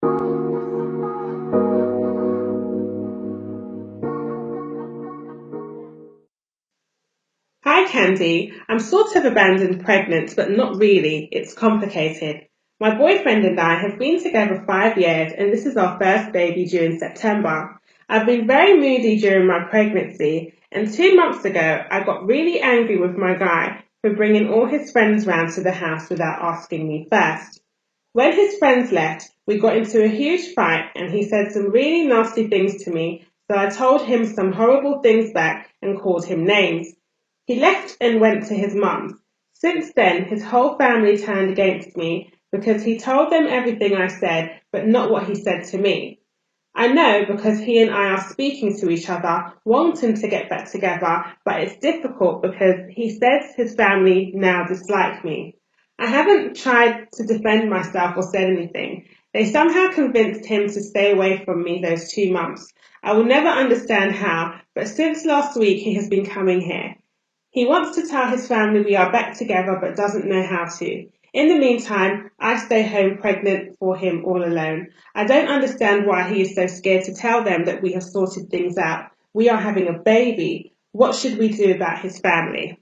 Hi Candy, I'm sort of abandoned pregnant, but not really. It's complicated. My boyfriend and I have been together 5 years and this is our first baby due in September. I've been very moody during my pregnancy and 2 months ago I got really angry with my guy for bringing all his friends round to the house without asking me first. When his friends left, we got into a huge fight and he said some really nasty things to me, so I told him some horrible things back and called him names. He left and went to his mum's. Since then, his whole family turned against me because he told them everything I said, but not what he said to me. I know because he and I are speaking to each other, wanting to get back together, but it's difficult because he says his family now dislike me. I haven't tried to defend myself or said anything. They somehow convinced him to stay away from me those 2 months. I will never understand how, but since last week he has been coming here. He wants to tell his family we are back together but doesn't know how to. In the meantime, I stay home pregnant for him all alone. I don't understand why he is so scared to tell them that we have sorted things out. We are having a baby. What should we do about his family?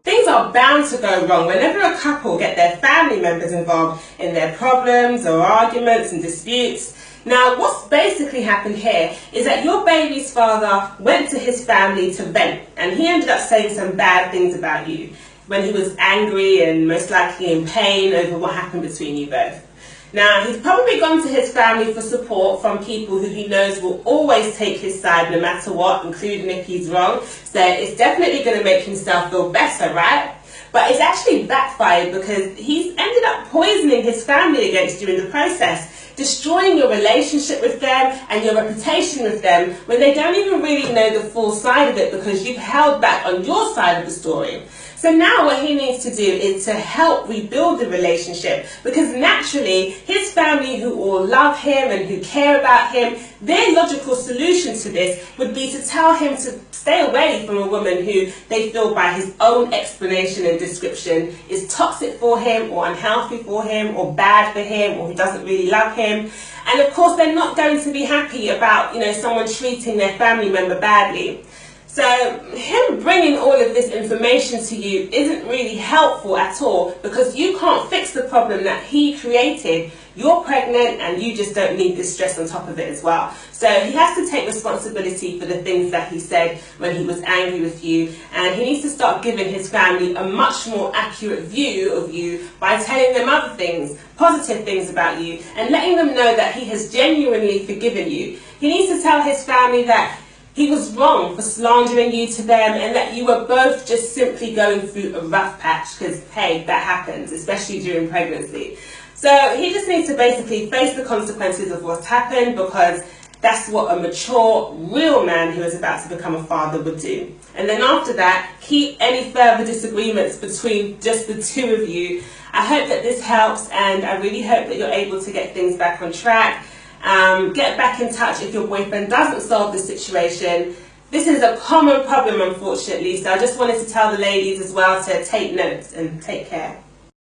Things are bound to go wrong whenever a couple get their family members involved in their problems or arguments and disputes. Now, what's basically happened here is that your baby's father went to his family to vent, and he ended up saying some bad things about you when he was angry and most likely in pain over what happened between you both. Now, he's probably gone to his family for support from people who he knows will always take his side no matter what, including if he's wrong. So it's definitely going to make himself feel better, right? But it's actually backfired because he's ended up poisoning his family against you in the process, destroying your relationship with them and your reputation with them when they don't even really know the full side of it because you've held back on your side of the story. So now what he needs to do is to help rebuild the relationship, because naturally his family, who all love him and who care about him, their logical solution to this would be to tell him to stay away from a woman who they feel by his own explanation and description is toxic for him or unhealthy for him or bad for him or who doesn't really love him. And of course they're not going to be happy about, someone treating their family member badly. So him bringing all of this information to you isn't really helpful at all because you can't fix the problem that he created. You're pregnant and you just don't need this stress on top of it as well. So he has to take responsibility for the things that he said when he was angry with you, and he needs to start giving his family a much more accurate view of you by telling them other things, positive things about you, and letting them know that he has genuinely forgiven you. He needs to tell his family that he was wrong for slandering you to them and that you were both just simply going through a rough patch because, hey, that happens, especially during pregnancy. So he just needs to basically face the consequences of what's happened because that's what a mature, real man who is about to become a father would do. And then after that, keep any further disagreements between just the two of you. I hope that this helps, and I really hope that you're able to get things back on track. Get back in touch if your boyfriend doesn't solve the situation. This is a common problem, unfortunately, so I just wanted to tell the ladies as well to take notes and take care.